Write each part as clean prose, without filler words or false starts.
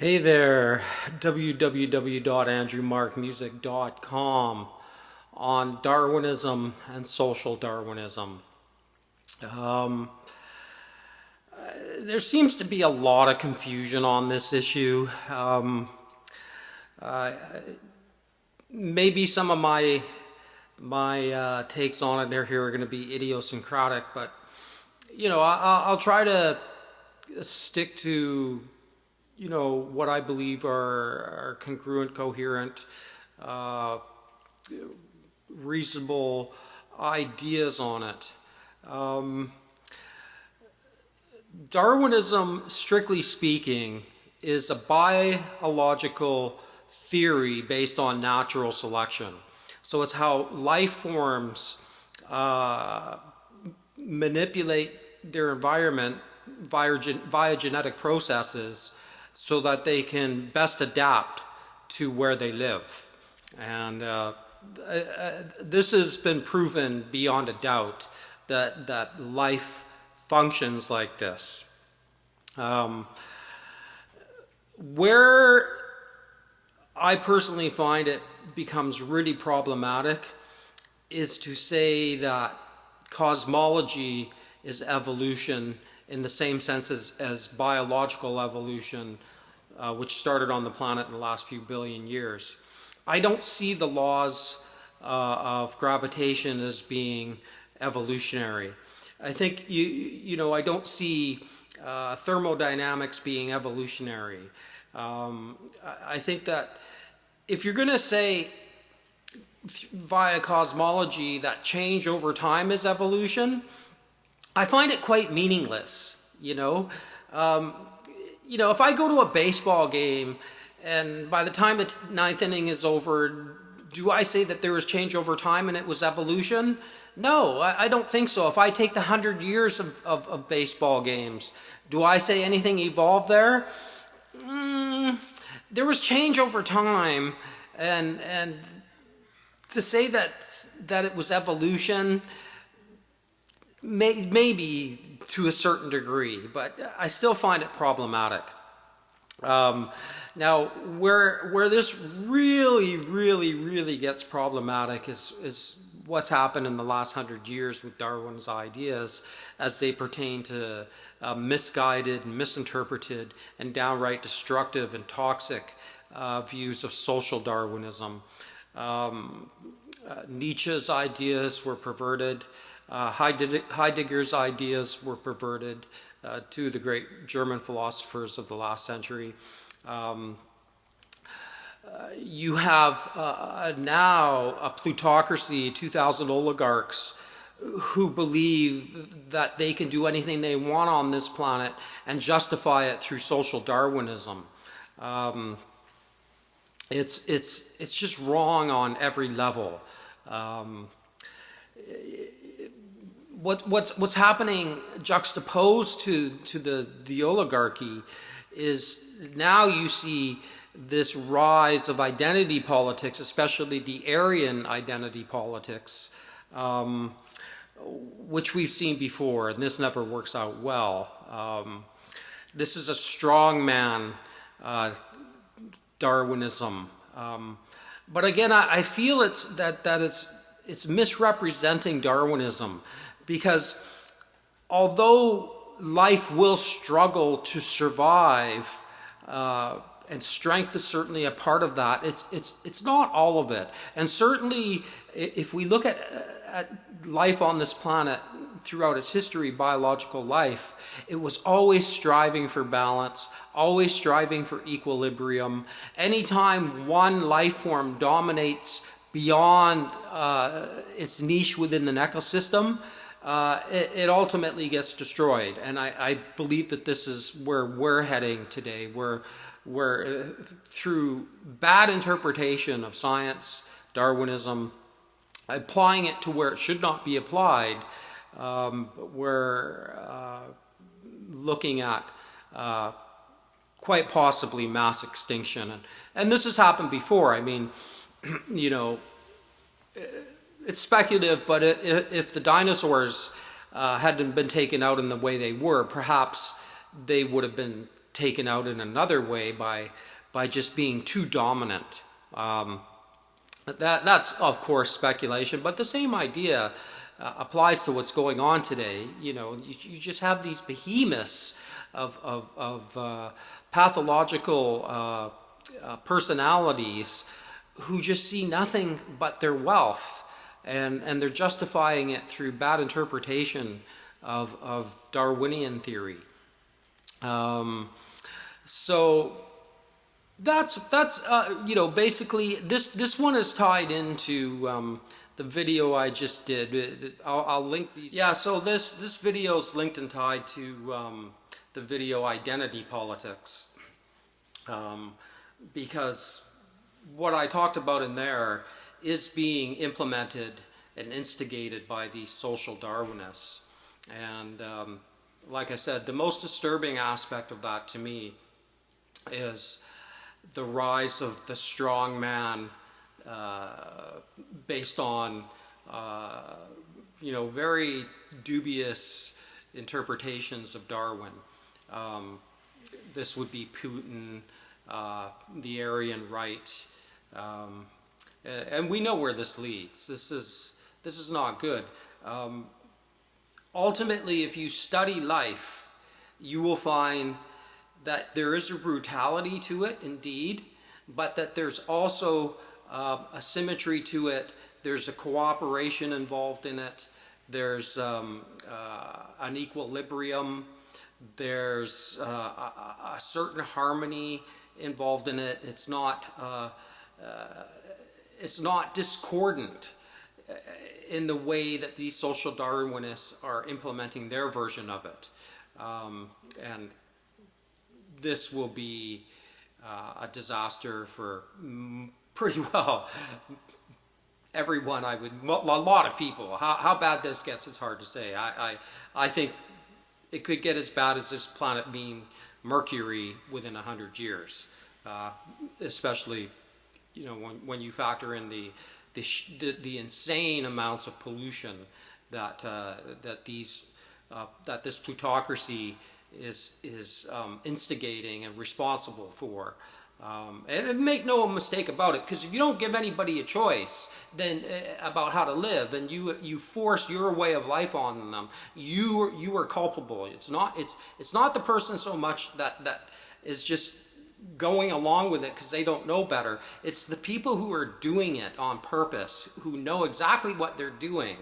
Hey there, www.andrewmarkmusic.com on Darwinism and social Darwinism. Um, there seems to be a lot of confusion on this issue. Maybe some of my takes on it here are going to be idiosyncratic, but I'll try to stick to what I believe are congruent, coherent, reasonable ideas on it. Darwinism, strictly speaking, is a biological theory based on natural selection. So it's how life forms manipulate their environment via genetic processes so that they can best adapt to where they live. And this has been proven beyond a doubt that life functions like this. Where I personally find it becomes really problematic is to say that cosmology is evolution in the same sense as biological evolution, which started on the planet in the last few billion years. I don't see the laws of gravitation as being evolutionary. I think I don't see thermodynamics being evolutionary. I think that if you're going to say via cosmology that change over time is evolution, I find it quite meaningless. If I go to a baseball game and by the time the ninth inning is over, do I say that there was change over time and it was evolution? No, I don't think so. If I take the 100 years of baseball games, do I say anything evolved there? There was change over time, and to say that it was evolution, maybe to a certain degree, but I still find it problematic. Now, where this really gets problematic is what's happened in the last 100 years with Darwin's ideas as they pertain to misguided, misinterpreted, and downright destructive and toxic views of social Darwinism. Nietzsche's ideas were perverted. Heidegger's ideas were perverted, two of the great German philosophers of the last century. You have now a plutocracy, 2,000 oligarchs who believe that they can do anything they want on this planet and justify it through social Darwinism. It's just wrong on every level. What's happening juxtaposed to the oligarchy is now you see this rise of identity politics, especially the Aryan identity politics, which we've seen before, and this never works out well. This is a strongman Darwinism, but again, I feel it's misrepresenting Darwinism, because although life will struggle to survive, and strength is certainly a part of that, it's not all of it. And certainly, if we look at life on this planet throughout its history, biological life, it was always striving for balance, always striving for equilibrium. Anytime one life form dominates beyond its niche within an ecosystem, it ultimately gets destroyed. And I believe that this is where we're heading today, where through bad interpretation of science, Darwinism, applying it to where it should not be applied, we're looking at quite possibly mass extinction. And this has happened before. I mean, it's speculative, but if the dinosaurs hadn't been taken out in the way they were, perhaps they would have been taken out in another way by just being too dominant. That's of course speculation, but the same idea applies to what's going on today. You just have these behemoths of pathological personalities who just see nothing but their wealth, and they're justifying it through bad interpretation of Darwinian theory. So that's basically this one is tied into the video I just did. I'll link these. Yeah, so this video is linked and tied to the video Identity Politics, because what I talked about in there is being implemented and instigated by these social Darwinists. And like I said, the most disturbing aspect of that to me is the rise of the strong man based on very dubious interpretations of Darwin. This would be Putin, the Aryan right, and we know where this leads. This is not good. Ultimately, if you study life, you will find that there is a brutality to it, indeed, but that there's also a symmetry to it. There's a cooperation involved in it. There's an equilibrium. There's a certain harmony involved in it. It's not discordant in the way that these social Darwinists are implementing their version of it. And this will be a disaster for pretty well everyone. A lot of people. How bad this gets, it's hard to say. I think it could get as bad as this planet being Mercury within 100 years, especially when you factor in the insane amounts of pollution that this plutocracy is instigating and responsible for. And make no mistake about it, because if you don't give anybody a choice then about how to live, and you force your way of life on them, you are culpable. It's not the person so much that is just going along with it because they don't know better. It's the people who are doing it on purpose, who know exactly what they're doing,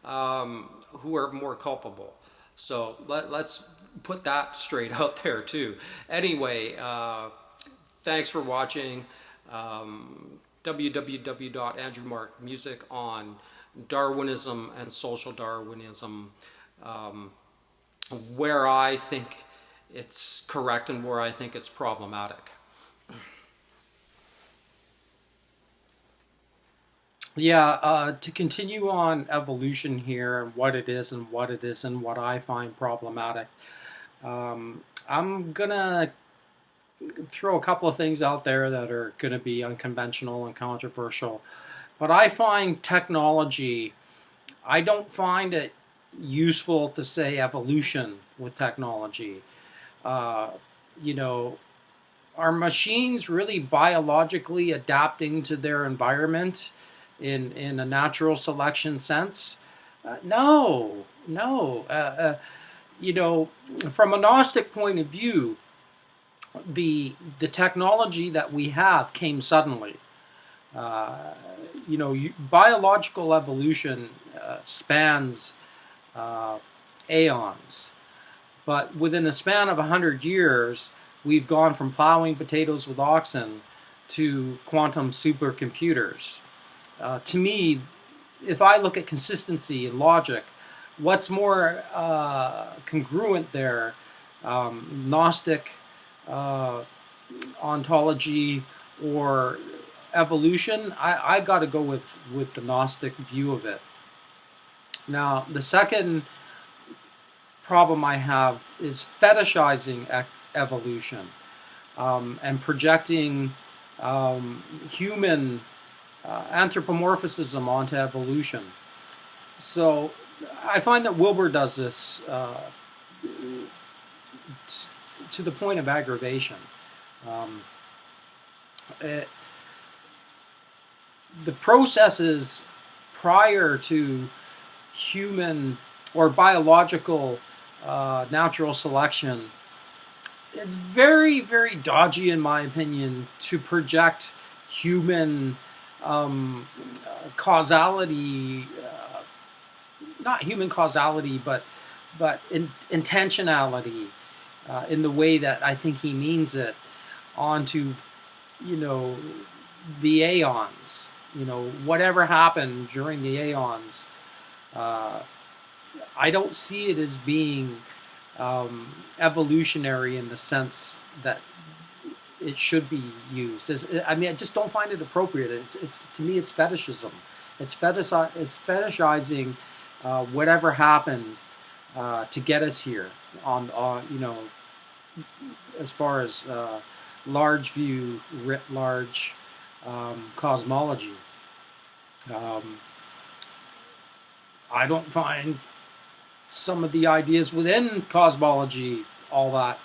who are more culpable. So let's put that straight out there too. Anyway, thanks for watching. www.andrewmarkmusic on Darwinism and social Darwinism, where I think it's correct and where I think it's problematic. Yeah, to continue on evolution here and what it is and what it isn't, what I find problematic, I'm gonna throw a couple of things out there that are going to be unconventional and controversial. But I find technology, I don't find it useful to say evolution with technology. Are machines really biologically adapting to their environment in a natural selection sense? No. From a Gnostic point of view, the technology that we have came suddenly. Biological evolution spans aeons, but within a span of 100 years, we've gone from plowing potatoes with oxen to quantum supercomputers. To me, if I look at consistency and logic, what's more congruent there, Gnostic ontology or evolution, I got to go with the Gnostic view of it. Now, the second problem I have is fetishizing evolution and projecting human anthropomorphism onto evolution. So I find that Wilbur does this to the point of aggravation. The processes prior to human or biological natural selection, it's very, very dodgy, in my opinion, to project human causality, not human causality, but intentionality, in the way that I think he means it, onto, the aeons. Whatever happened during the aeons, I don't see it as being evolutionary in the sense that it should be used. I just don't find it appropriate. It's to me, it's fetishism. It's fetishizing whatever happened to get us here on as far as large view, writ large cosmology. I don't find some of the ideas within cosmology all that,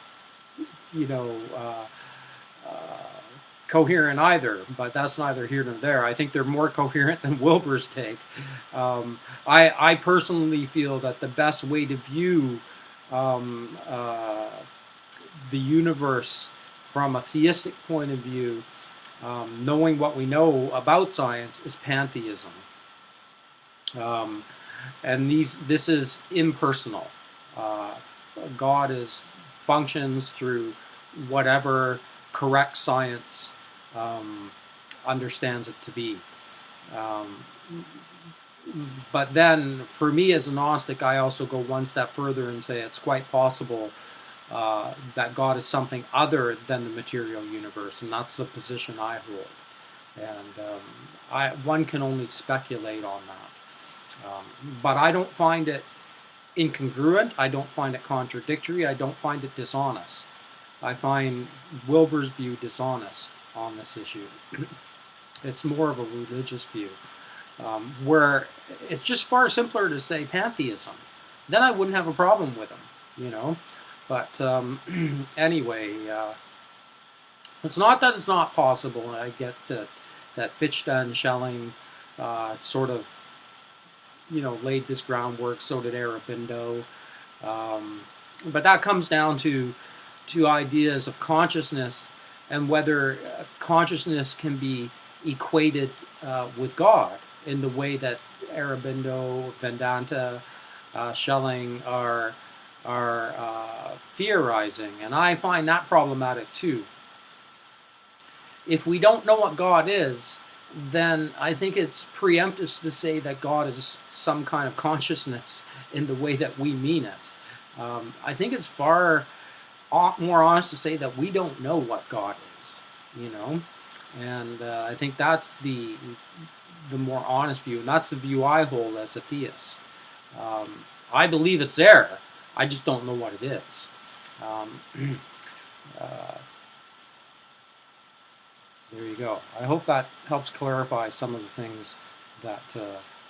coherent either, but that's neither here nor there. I think they're more coherent than Wilbur's take. I personally feel that the best way to view the universe from a theistic point of view, knowing what we know about science, is pantheism. And this is impersonal. God functions through whatever correct science understands it to be. But then, for me as a Gnostic, I also go one step further and say it's quite possible that God is something other than the material universe, and that's the position I hold. And one can only speculate on that. But I don't find it incongruent. I don't find it contradictory. I don't find it dishonest. I find Wilbur's view dishonest on this issue. It's more of a religious view, where it's just far simpler to say pantheism. Then I wouldn't have a problem with him, But anyway, it's not that it's not possible. I get that Fichte and Schelling sort of, laid this groundwork. So did Aurobindo. But that comes down to ideas of consciousness, and whether consciousness can be equated with God in the way that Aurobindo, Vedanta, Schelling are theorizing. And I find that problematic too. If we don't know what God is, then I think it's preemptive to say that God is some kind of consciousness in the way that we mean it. I think it's far more honest to say that we don't know what God is, and I think that's the more honest view, and that's the view I hold as a theist. I believe it's there. I just don't know what it is. There you go. I hope that helps clarify some of the things that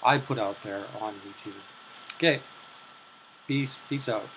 I put out there on YouTube. Okay. Peace out.